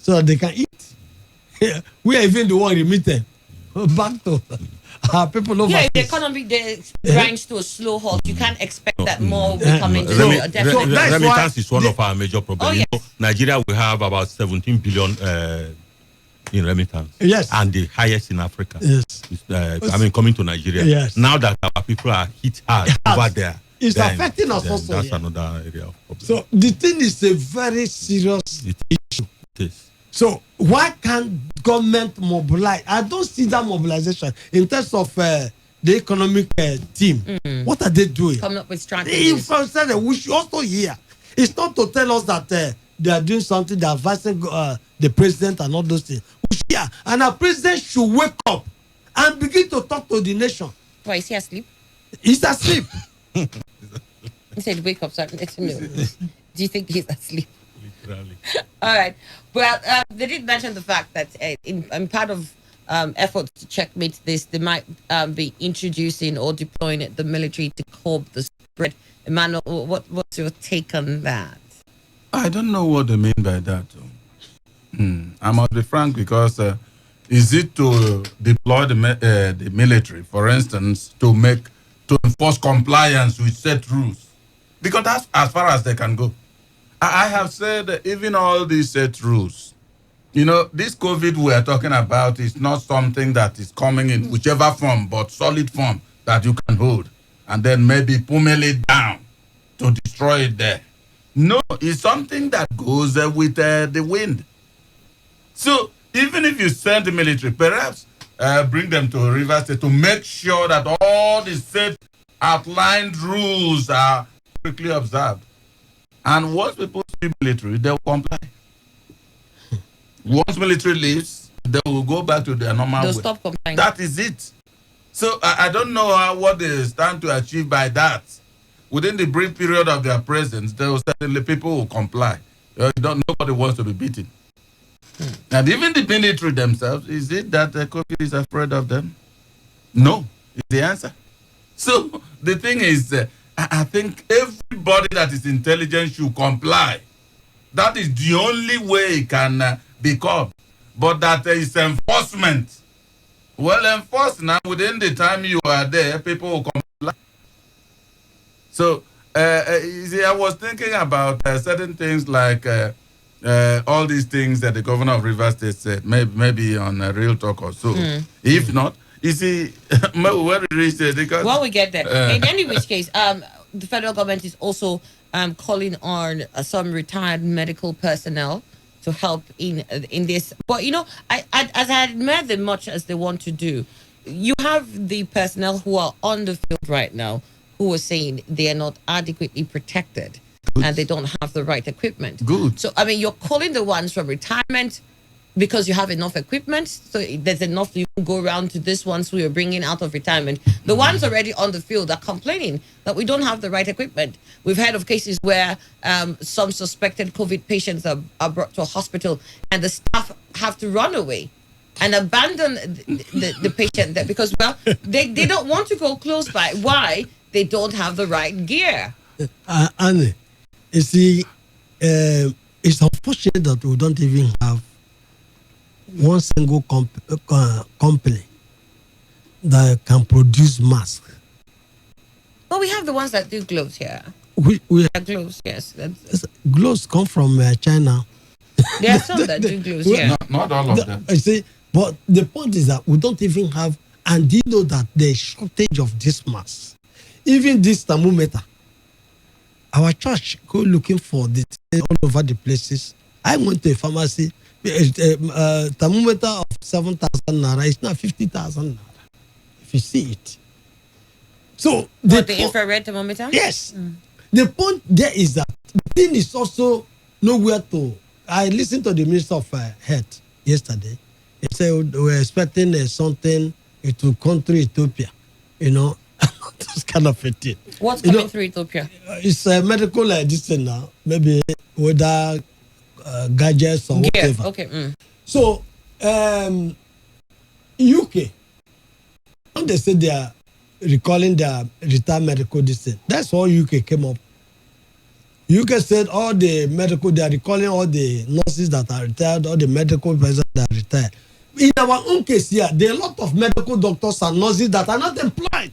so that they can eat. We are even the one remitting back to our people over. Yeah, if the economy grinds to a slow halt, you can't expect that more will be coming to a deficit. Remittance is one of our major problems. Oh, yes. You know, Nigeria will have about 17 billion in remittance. Yes. And the highest in Africa. Yes. Coming to Nigeria. Yes. Now that our people are hit hard over there. It's affecting us also. That's another area of problem. So the thing is a very serious issue. It is. So why can't government mobilize? I don't see that mobilization in terms of the economic team. What are they doing? Coming up with strategies. We should also hear. It's not to tell us that they are doing something, they're advising the president and all those things. We should hear. And our president should wake up and begin to talk to the nation. Why, is he asleep? He's asleep. He said, wake up, so let him know. Do you think he's asleep? Literally. All right. Well, they did mention the fact that in part of efforts to checkmate this, they might be introducing or deploying the military to curb the spread. Emmanuel, what's your take on that? I don't know what they mean by that. I must be frank, because is it to deploy the military, for instance, to enforce compliance with set rules? Because that's as far as they can go. I have said that even all these set rules, this COVID we are talking about is not something that is coming in whichever form, but solid form that you can hold and then maybe pummel it down to destroy it there. No, it's something that goes with the wind. So even if you send the military, perhaps bring them to Rivers State to make sure that all the set outlined rules are strictly observed. And once people see military, they will comply. Once military leaves, they will go back to their normal They'll way. stop complying. That is it. So I don't know what they stand to achieve by that. Within the brief period of their presence, they will certainly, people will comply. Nobody wants to be beaten. And even the military themselves, is it that the COVID is afraid of them? No, is the answer. So the thing is, I think everybody that is intelligent should comply. That is the only way it can be curbed. But that there is enforcement. Well, enforced now, within the time you are there, people will comply. So, I was thinking about certain things like all these things that the governor of Rivers State said, maybe on a Real Talk or so. If not, you see, where we reach there, because well, we get there. In any which case, the federal government is also calling on some retired medical personnel to help in this. But as I admire them much as they want to do, you have the personnel who are on the field right now who are saying they are not adequately protected. Good. And they don't have the right equipment. Good. So you're calling the ones from retirement because you have enough equipment, so there's enough you can go around to this ones who you're bringing out of retirement. The ones already on the field are complaining that we don't have the right equipment. We've heard of cases where some suspected COVID patients are brought to a hospital and the staff have to run away and abandon the patient there because, they don't want to go close by. Why? They don't have the right gear. Annie, you see, it's unfortunate that we don't even have one single company that can produce masks. Well, we have the ones that do gloves here. We gloves, yes. Gloves come from China. There are some that do gloves here. Not all of them. I see, but the point is that we don't even have, and do you know that there's shortage of this masks? Even this thermometer. Our church go looking for this all over the places. I went to a pharmacy. Thermometer of 7,000 naira is now 50,000 naira. If you see it. So the infrared thermometer? Yes. The point there is that the thing is also nowhere to. I listened to the Minister of Health yesterday. He said we're expecting something to come through Ethiopia. This kind of a thing. What's coming through Ethiopia? It's a medical this thing now. Maybe whether gadgets or whatever. Okay. So, UK, when they say they are recalling their retired medical this thing, that's all UK came up UK said all the medical, they are recalling all the nurses that are retired, all the medical personnel that are retired. In our own case here, there are a lot of medical doctors and nurses that are not employed.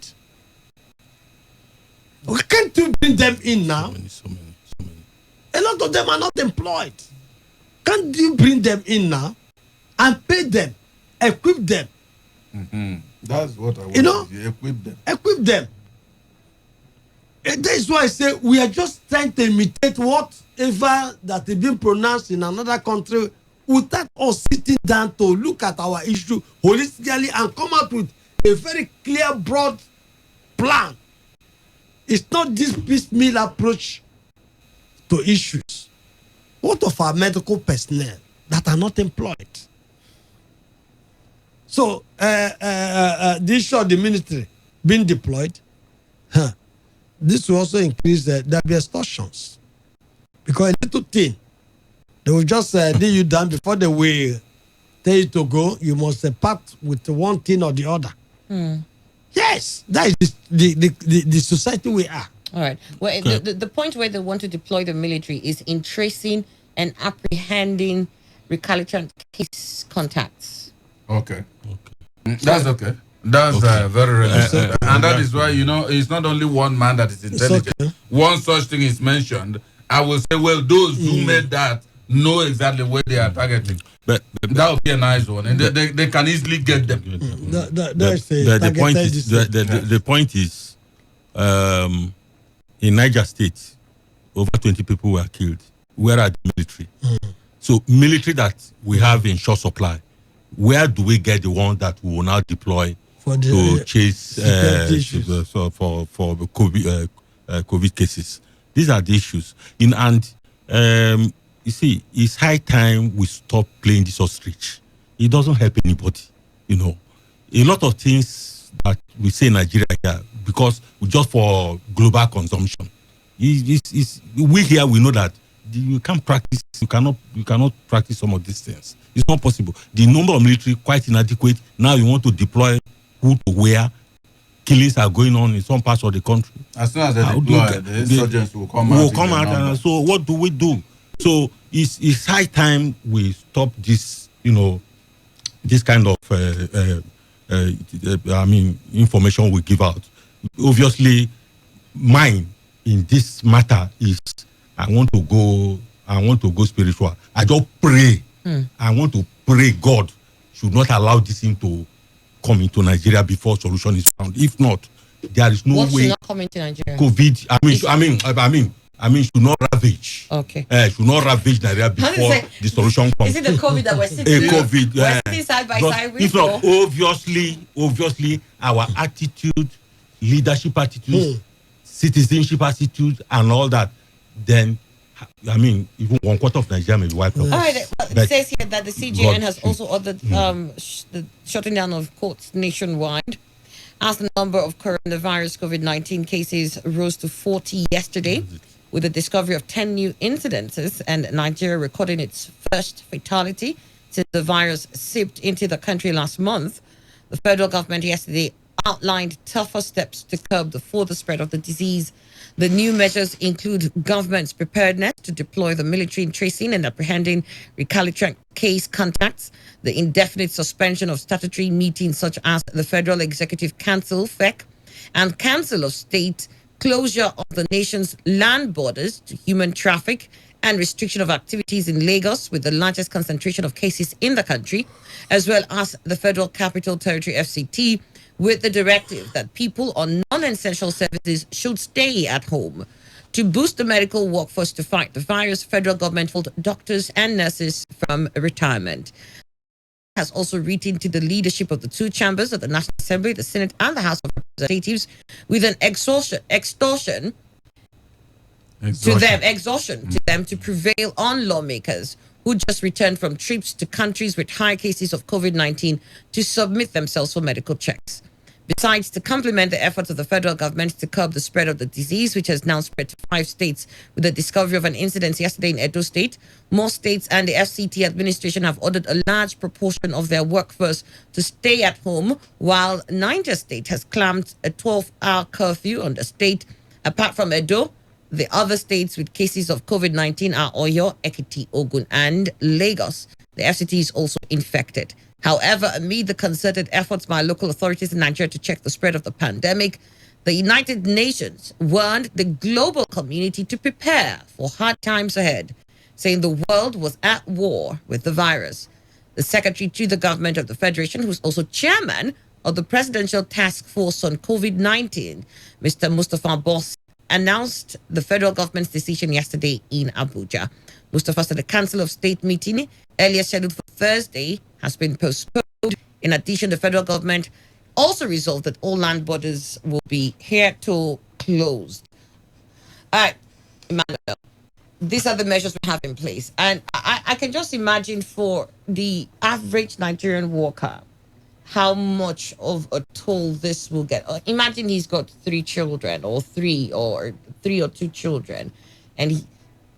Can't you bring them in now? So many. A lot of them are not employed. Can't you bring them in now and pay them, equip them? That's what I want. Equip them. Equip them. And that is why I say we are just trying to imitate whatever that is being pronounced in another country without us sitting down to look at our issue holistically and come out with a very clear, broad plan. It's not this piecemeal approach to issues. What of our medical personnel that are not employed? So, the issue of the ministry being deployed, this will also increase the extortions. Because a little thing, they will just dig you down before they will tell you to go. You must part with one thing or the other. Yes, that is the society we are. All right. Well, the point where they want to deploy the military is in tracing and apprehending recalcitrant case contacts. Okay. That's okay. That's very realistic. And that is why, it's not only one man that is intelligent. Okay. One such thing is mentioned. I will say, well, those who made that know exactly where they are targeting. But that would be a nice one. And they can easily get them. The point is, in Niger State, over 20 people were killed. Where are the military? So military that we have in short supply, where do we get the one that we will now deploy to chase for COVID cases? These are the issues. You see, it's high time we stop playing this ostrich. It doesn't help anybody. A lot of things that we say in Nigeria here, because just for global consumption, we here we know that you can't practice. You cannot practice some of these things. It's not possible. The number of military quite inadequate. Now you want to deploy who to where. Killings are going on in some parts of the country. As soon as they deploy, the insurgents will come out. And so what do we do? So it's high time we stop this, this kind of information we give out. Obviously, mine in this matter is I want to go spiritual. I just pray. I want to pray God should not allow this thing to come into Nigeria before solution is found. If not, there is no way. What should not come into Nigeria? COVID. I mean, should not ravage. Okay. Should not ravage Nigeria before the solution comes. Is it the COVID that we're sitting? COVID. We're sitting side by side with. If not, obviously, our attitude, leadership attitude, citizenship attitude, and all that, then. Even 1/4 of Nigeria may be wiped out. All right. It says here that the CJN has also ordered the shutting down of courts nationwide as the number of coronavirus COVID-19 cases rose to 40 yesterday, with the discovery of 10 new incidences, and Nigeria recording its first fatality since the virus seeped into the country last month. The federal government yesterday outlined tougher steps to curb the further spread of the disease. The new measures include government's preparedness to deploy the military in tracing and apprehending recalcitrant case contacts, the indefinite suspension of statutory meetings such as the Federal Executive Council, FEC, and Council of State, closure of the nation's land borders to human traffic, and restriction of activities in Lagos, with the largest concentration of cases in the country, as well as the Federal Capital Territory, FCT, with the directive that people on non-essential services should stay at home. To boost the medical workforce to fight the virus, federal government pulled doctors and nurses from retirement. Has also written to the leadership of the two chambers of the National Assembly, the Senate, and the House of Representatives with an extortion to them to prevail on lawmakers who just returned from trips to countries with high cases of COVID-19 to submit themselves for medical checks. Besides, to complement the efforts of the federal government to curb the spread of the disease, which has now spread to 5 states with the discovery of an incident yesterday in Edo State, more states and the FCT administration have ordered a large proportion of their workforce to stay at home, while Niger State has clamped a 12-hour curfew on the state. Apart from Edo, The other states with cases of COVID-19 are Oyo, Ekiti, Ogun, and Lagos. The FCT is also infected. However, amid the concerted efforts by local authorities in Nigeria to check the spread of the pandemic, the United Nations warned the global community to prepare for hard times ahead, saying the world was at war with the virus. The secretary to the government of the Federation, who's also chairman of the Presidential Task Force on COVID-19, Mr. Mustafa Boss, announced the federal government's decision yesterday in Abuja. Mustafa said the Council of State meeting, earlier scheduled for Thursday, has been postponed. In addition, the federal government also resolved that all land borders will be hereto closed. All right, Emmanuel, these are the measures we have in place. And I can just imagine for the average Nigerian worker, how much of a toll this will get. Imagine he's got 3 children or 3 or 2 children, and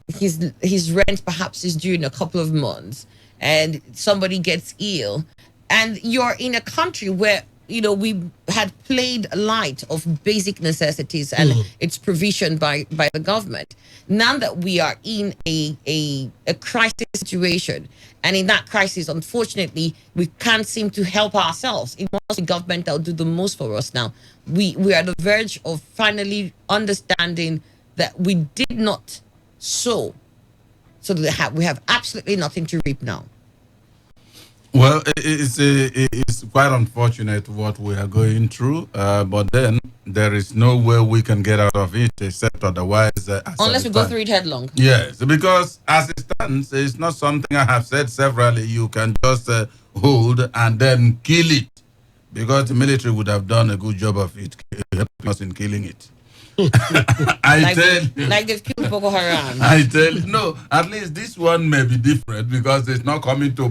his rent perhaps is due in a couple of months, and somebody gets ill, and you're in a country where we had played light of basic necessities and its provision by the government. Now that we are in a crisis situation, and in that crisis, unfortunately, we can't seem to help ourselves. It must be government that will do the most for us now. We are at the verge of finally understanding that we did not sow, so that we have absolutely nothing to reap now. Well, it's quite unfortunate what we are going through, but then there is no way we can get out of it except otherwise. Unless we go through it headlong. Yes, because as it stands, it's not something I have said severally. You can just hold and then kill it, because the military would have done a good job of it, helping us in killing it. Like they've killed Boko Haram. No, at least this one may be different because it's not coming to